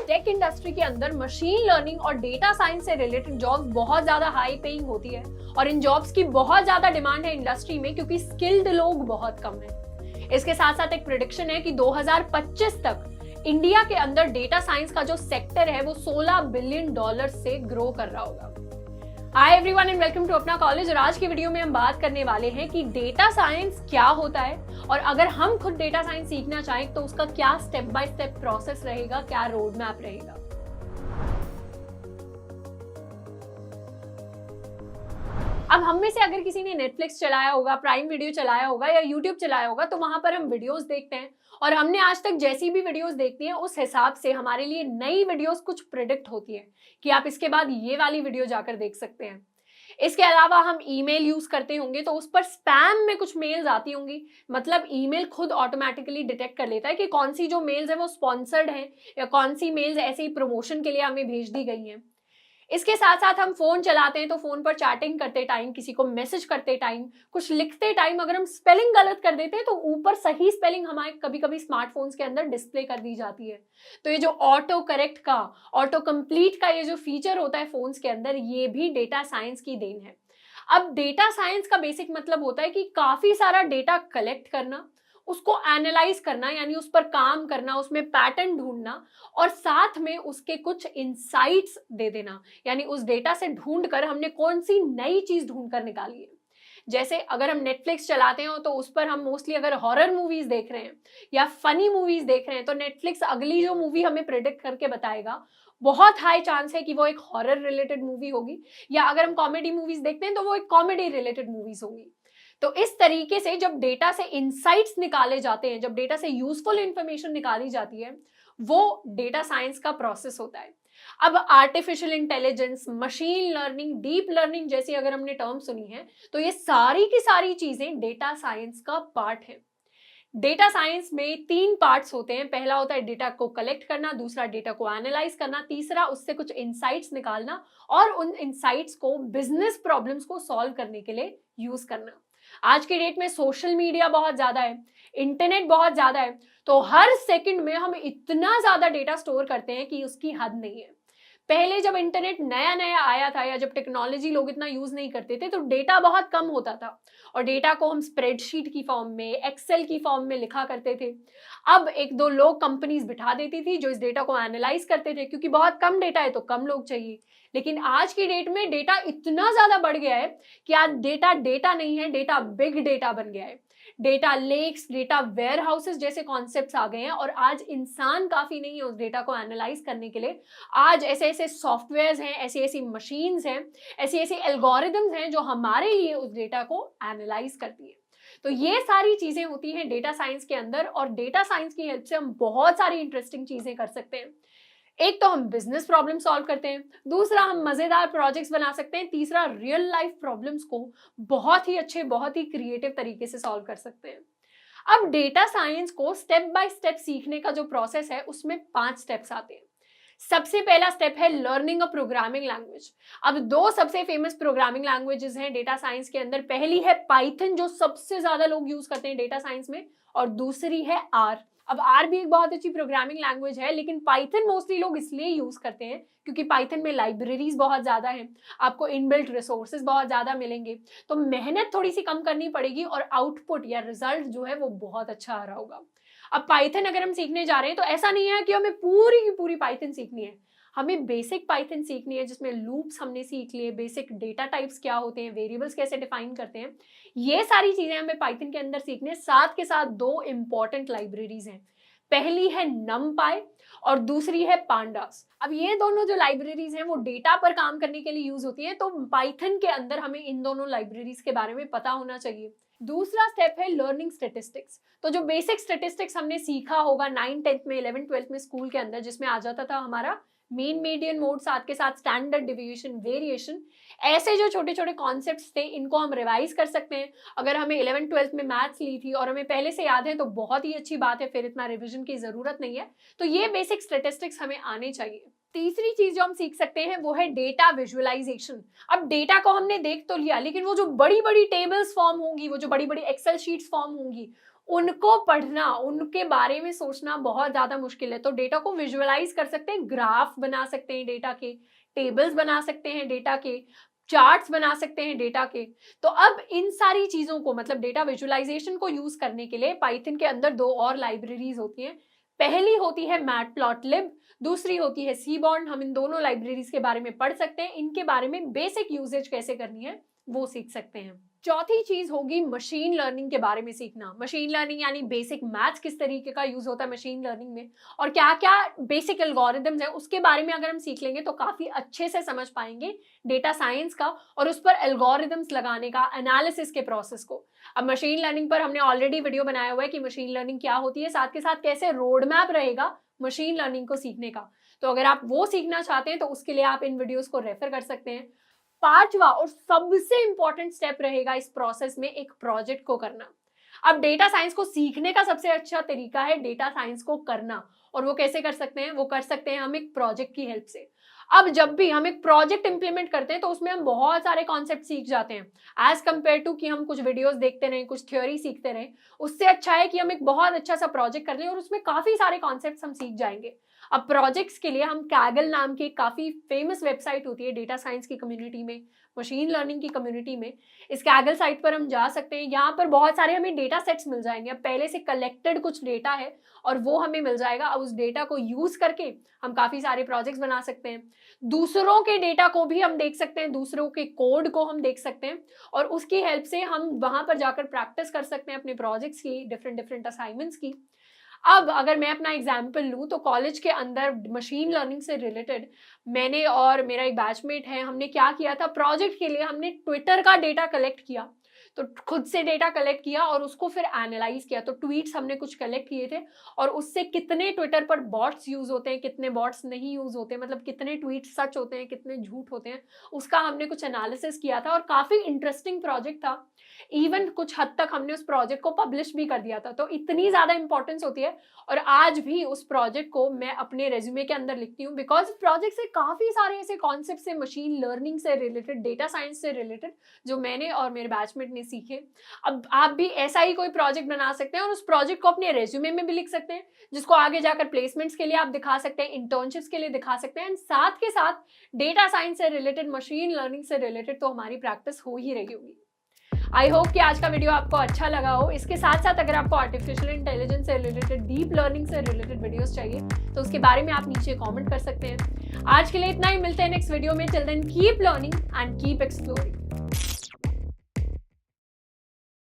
Tech industry के अंदर machine learning और डेटा साइंस से रिलेटेड जॉब्स बहुत ज्यादा हाई पेइंग होती है और इन जॉब्स की बहुत ज्यादा डिमांड है इंडस्ट्री में, क्योंकि स्किल्ड लोग बहुत कम है। इसके साथ साथ एक प्रेडिक्शन है कि 2025 तक इंडिया के अंदर डेटा साइंस का जो सेक्टर है वो $16 बिलियन से ग्रो कर रहा होगा। Hi everyone and welcome to अपना कॉलेज। और आज की वीडियो में हम बात करने वाले हैं कि डेटा साइंस क्या होता है और अगर हम खुद डेटा साइंस सीखना चाहें तो उसका क्या स्टेप बाय स्टेप प्रोसेस रहेगा, क्या रोड मैप रहेगा। अब हम में से अगर किसी ने नेटफ्लिक्स चलाया होगा, प्राइम वीडियो चलाया होगा या यूट्यूब चलाया होगा तो वहां पर हम वीडियोस देखते हैं और हमने आज तक जैसी भी वीडियोस देखती हैं उस हिसाब से हमारे लिए नई वीडियोस कुछ प्रेडिक्ट होती है कि आप इसके बाद ये वाली वीडियो जाकर देख सकते हैं। इसके अलावा हम ईमेल यूज करते होंगे तो उस पर स्पैम में कुछ मेल्स आती होंगी, मतलब ईमेल खुद ऑटोमेटिकली डिटेक्ट कर लेता है कि कौन सी जो मेल्स है वो स्पॉन्सर्ड है या कौन सी मेल्स ऐसे ही प्रमोशन के लिए हमें भेज दी गई हैं। इसके साथ साथ हम फोन चलाते हैं तो फोन पर चैटिंग करते टाइम, किसी को मैसेज करते टाइम, कुछ लिखते टाइम अगर हम स्पेलिंग गलत कर देते हैं तो ऊपर सही स्पेलिंग हमारे कभी कभी स्मार्टफोन्स के अंदर डिस्प्ले कर दी जाती है। तो ये जो ऑटो करेक्ट का, ऑटो कंप्लीट का ये जो फीचर होता है फोन्स के अंदर, ये भी डेटा साइंस की देन है। अब डेटा साइंस का बेसिक मतलब होता है कि काफी सारा डेटा कलेक्ट करना, उसको एनालाइज करना यानी उस पर काम करना, उसमें पैटर्न ढूंढना और साथ में उसके कुछ इंसाइट्स दे देना, यानी उस डेटा से ढूंढ कर हमने कौन सी नई चीज ढूंढ कर निकाली है। जैसे अगर हम नेटफ्लिक्स चलाते हो तो उस पर हम मोस्टली अगर हॉरर मूवीज देख रहे हैं या फनी मूवीज देख रहे हैं तो नेटफ्लिक्स अगली जो मूवी हमें प्रेडिक्ट करके बताएगा, बहुत हाई चांस है कि वो एक हॉरर रिलेटेड मूवी होगी, या अगर हम कॉमेडी मूवीज देखते हैं तो वो एक कॉमेडी रिलेटेड मूवीज होगी। तो इस तरीके से जब डेटा से इंसाइट्स निकाले जाते हैं, जब डेटा से यूजफुल इंफॉर्मेशन निकाली जाती है, वो डेटा साइंस का प्रोसेस होता है। अब artificial intelligence, machine learning, deep learning जैसी अगर हमने टर्म सुनी है तो ये सारी की सारी चीजें डेटा साइंस का पार्ट है। डेटा साइंस में 3 पार्ट्स होते हैं। पहला होता है डेटा को कलेक्ट करना, दूसरा डेटा को एनालाइज करना, तीसरा उससे कुछ इंसाइट्स निकालना और उन इंसाइट्स को बिजनेस प्रॉब्लम्स को सॉल्व करने के लिए यूज करना। आज के डेट में सोशल मीडिया बहुत ज्यादा है, इंटरनेट बहुत ज्यादा है, तो हर सेकंड में हम इतना ज्यादा डेटा स्टोर करते हैं कि उसकी हद नहीं है। पहले जब इंटरनेट नया नया आया था या जब टेक्नोलॉजी लोग इतना यूज नहीं करते थे तो डेटा बहुत कम होता था और डेटा को हम स्प्रेडशीट की फॉर्म में, एक्सेल की फॉर्म में लिखा करते थे। अब एक दो लोग कंपनीज बिठा देती थी जो इस डेटा को एनालाइज करते थे, क्योंकि बहुत कम डेटा है तो कम लोग चाहिए। लेकिन आज की डेट में डेटा इतना ज्यादा बढ़ गया है कि आज डेटा डेटा नहीं है, डेटा बिग डेटा बन गया है। Data lakes, data warehouses जैसे कॉन्सेप्ट्स आ गए हैं और आज इंसान काफी नहीं है उस डेटा को एनालाइज करने के लिए। आज ऐसे ऐसे सॉफ्टवेयर्स हैं, ऐसी ऐसी मशीन्स हैं, ऐसी ऐसी एल्गोरिदम्स हैं जो हमारे लिए उस डेटा को एनालाइज करती है। तो ये सारी चीजें होती हैं डेटा साइंस के अंदर और डेटा साइंस की हेल्प से हम बहुत सारी इंटरेस्टिंग चीजें कर सकते हैं। एक तो हम बिजनेस प्रॉब्लम सॉल्व करते हैं, दूसरा हम मजेदार प्रोजेक्ट्स बना सकते हैं, तीसरा रियल लाइफ प्रॉब्लम्स को बहुत ही अच्छे, बहुत ही क्रिएटिव तरीके से सॉल्व कर सकते हैं। अब डेटा साइंस को स्टेप बाय स्टेप सीखने का जो प्रोसेस है उसमें 5 स्टेप्स आते हैं। सबसे पहला स्टेप है लर्निंग अ प्रोग्रामिंग लैंग्वेज। अब 2 सबसे फेमस प्रोग्रामिंग लैंग्वेजेस हैं डेटा साइंस के अंदर। पहली है पाइथन जो सबसे ज्यादा लोग यूज करते हैं डेटा साइंस में, और दूसरी है आर। अब आर भी एक बहुत अच्छी प्रोग्रामिंग लैंग्वेज है, लेकिन पाइथन मोस्टली लोग इसलिए यूज करते हैं क्योंकि पाइथन में लाइब्रेरीज बहुत ज्यादा हैं, आपको इनबिल्ट रिसोर्सेज बहुत ज्यादा मिलेंगे, तो मेहनत थोड़ी सी कम करनी पड़ेगी और आउटपुट या रिजल्ट जो है वो बहुत अच्छा आ रहा होगा। अब पाइथन अगर हम सीखने जा रहे हैं तो ऐसा नहीं है कि हमें पूरी की पूरी पाइथन सीखनी है, हमें बेसिक पाइथन सीखनी है जिसमें लूप्स हमने सीख लिए, बेसिक डेटा टाइप्स क्या होते हैं, वेरिएबल्स कैसे डिफाइन करते हैं, ये सारी चीजें हमें पाइथन के अंदर सीखनी है। साथ के साथ 2 इंपॉर्टेंट लाइब्रेरीज हैं, पहली है numpy और दूसरी है pandas। अब ये दोनों जो लाइब्रेरीज हैं वो डेटा पर काम करने के लिए यूज होती हैं, तो पाइथन के अंदर हमें इन दोनों लाइब्रेरीज के बारे में पता होना चाहिए। दूसरा स्टेप है लर्निंग स्टैटिस्टिक्स। तो जो बेसिक स्टैटिस्टिक्स हमने सीखा होगा 9th 10th में, 11th 12th में स्कूल के अंदर, जिसमें आ जाता था हमारा मीन, मीडियन, मोड, साथ के साथ स्टैंडर्ड डिविएशन, वेरिएशन, ऐसे जो छोटे छोटे कॉन्सेप्ट्स थे इनको हम रिवाइज कर सकते हैं। अगर हमें 11th 12th में मैथ्स ली थी और हमें पहले से याद है तो बहुत ही अच्छी बात है, फिर इतना रिविजन की जरूरत नहीं है। तो ये बेसिक स्टैटिस्टिक्स हमें आने चाहिए। तीसरी चीज जो हम सीख सकते हैं वो है डेटा विजुअलाइजेशन। अब डेटा को हमने देख तो लिया, लेकिन वो जो बड़ी बड़ी टेबल्स फॉर्म होंगी, वो जो बड़ी बड़ी एक्सेल शीट्स फॉर्म होंगी, उनको पढ़ना, उनके बारे में सोचना बहुत ज़्यादा मुश्किल है। तो डेटा को विजुअलाइज कर सकते हैं, ग्राफ बना सकते हैं डेटा के, टेबल्स बना सकते हैं डेटा के, चार्ट्स बना सकते हैं डेटा के। तो अब इन सारी चीज़ों को, मतलब डेटा विजुअलाइजेशन को यूज़ करने के लिए पाइथन के अंदर 2 और लाइब्रेरीज होती हैं। पहली होती है मैटप्लॉटलिब, दूसरी होती है सीबॉर्न। हम इन दोनों लाइब्रेरीज के बारे में पढ़ सकते हैं, इनके बारे में बेसिक यूजेज कैसे करनी है वो सीख सकते हैं। चौथी चीज होगी मशीन लर्निंग के बारे में सीखना। मशीन लर्निंग यानी बेसिक मैथ्स किस तरीके का यूज होता है मशीन लर्निंग में, और क्या क्या बेसिक एल्गोरिदम्स है उसके बारे में अगर हम सीख लेंगे तो काफी अच्छे से समझ पाएंगे डेटा साइंस का और उस पर एल्गोरिदम्स लगाने का, एनालिसिस के प्रोसेस को। अब मशीन लर्निंग पर हमने ऑलरेडी वीडियो बनाया हुआ है कि मशीन लर्निंग क्या होती है, साथ के साथ कैसे रोड मैप रहेगा मशीन लर्निंग को सीखने का। तो अगर आप वो सीखना चाहते हैं तो उसके लिए आप इन वीडियोस को रेफर कर सकते हैं। पांचवा और सबसे इंपॉर्टेंट स्टेप रहेगा इस प्रोसेस में एक प्रोजेक्ट को करना। अब डेटा साइंस को सीखने का सबसे अच्छा तरीका है डेटा साइंस को करना, और वो कैसे कर सकते हैं? वो कर सकते हैं हम एक प्रोजेक्ट की हेल्प से। अब जब भी हम एक प्रोजेक्ट इंप्लीमेंट करते हैं तो उसमें हम बहुत सारे कॉन्सेप्ट सीख जाते हैं, एज कंपेयर टू कि हम कुछ वीडियोस देखते रहें, कुछ थ्योरी सीखते रहें। उससे अच्छा है कि हम एक बहुत अच्छा सा प्रोजेक्ट कर लें और उसमें काफी सारे कॉन्सेप्ट्स हम सीख जाएंगे। अब प्रोजेक्ट्स के लिए हम कैगल नाम की काफी फेमस वेबसाइट होती है डेटा साइंस की कम्युनिटी में, मशीन लर्निंग की कम्युनिटी में, इस कैगल साइट पर हम जा सकते हैं। यहाँ पर बहुत सारे हमें डेटा सेट्स मिल जाएंगे। अब पहले से कलेक्टेड कुछ डेटा है और वो हमें मिल जाएगा। अब उस डेटा को यूज करके हम काफी सारे प्रोजेक्ट्स बना सकते हैं। दूसरों के डेटा को भी हम देख सकते हैं, दूसरों के कोड को हम देख सकते हैं, और उसकी हेल्प से हम वहां पर जाकर प्रैक्टिस कर सकते हैं अपने प्रोजेक्ट्स की, डिफरेंट असाइनमेंट्स की। अब अगर मैं अपना एग्जाम्पल लूँ तो कॉलेज के अंदर मशीन लर्निंग से रिलेटेड मैंने और मेरा एक बैचमेट है, हमने क्या किया था, प्रोजेक्ट के लिए हमने ट्विटर का डेटा कलेक्ट किया। तो खुद से डेटा कलेक्ट किया और उसको फिर एनालाइज किया। तो ट्वीट्स हमने कुछ कलेक्ट किए थे और उससे कितने ट्विटर पर बॉट्स यूज होते हैं, कितने बॉट्स नहीं यूज होते, मतलब कितने ट्वीट्स सच होते हैं, कितने झूठ होते हैं, उसका हमने कुछ एनालिसिस किया था और काफी इंटरेस्टिंग प्रोजेक्ट था। इवन कुछ हद तक हमने उस प्रोजेक्ट को पब्लिश भी कर दिया था। तो इतनी ज्यादा इंपॉर्टेंस होती है, और आज भी उस प्रोजेक्ट को मैं अपने रेज्यूमे के अंदर लिखती हूँ, बिकॉज प्रोजेक्ट से काफी सारे ऐसे कॉन्सेप्ट है मशीन लर्निंग से रिलेटेड, डेटा साइंस से रिलेटेड, जो मैंने और मेरे बैचमेट ने सीखे। अब आप भी ऐसा ही कोई प्रोजेक्ट बना सकते हैं और उस प्रोजेक्ट को अपने रेज्यूमे में भी लिख सकते हैं, जिसको आगे जाकर प्लेसमेंट्स के लिए आप दिखा सकते हैं, इंटर्नशिप्स के लिए दिखा सकते हैं। एंड साथ के साथ डेटा साइंस से रिलेटेड, मशीन लर्निंग से रिलेटेड तो हमारी प्रैक्टिस हो ही रही होगी। आई होप कि आज का वीडियो आपको अच्छा लगा हो। इसके साथ साथ अगर आपको आर्टिफिशियल इंटेलिजेंस से रिलेटेड, डीप लर्निंग से रिलेटेड वीडियोस चाहिए तो उसके बारे में आप नीचे कमेंट कर सकते हैं। आज के लिए इतना ही, मिलते हैं नेक्स्ट वीडियो में। Till then keep learning and keep exploring.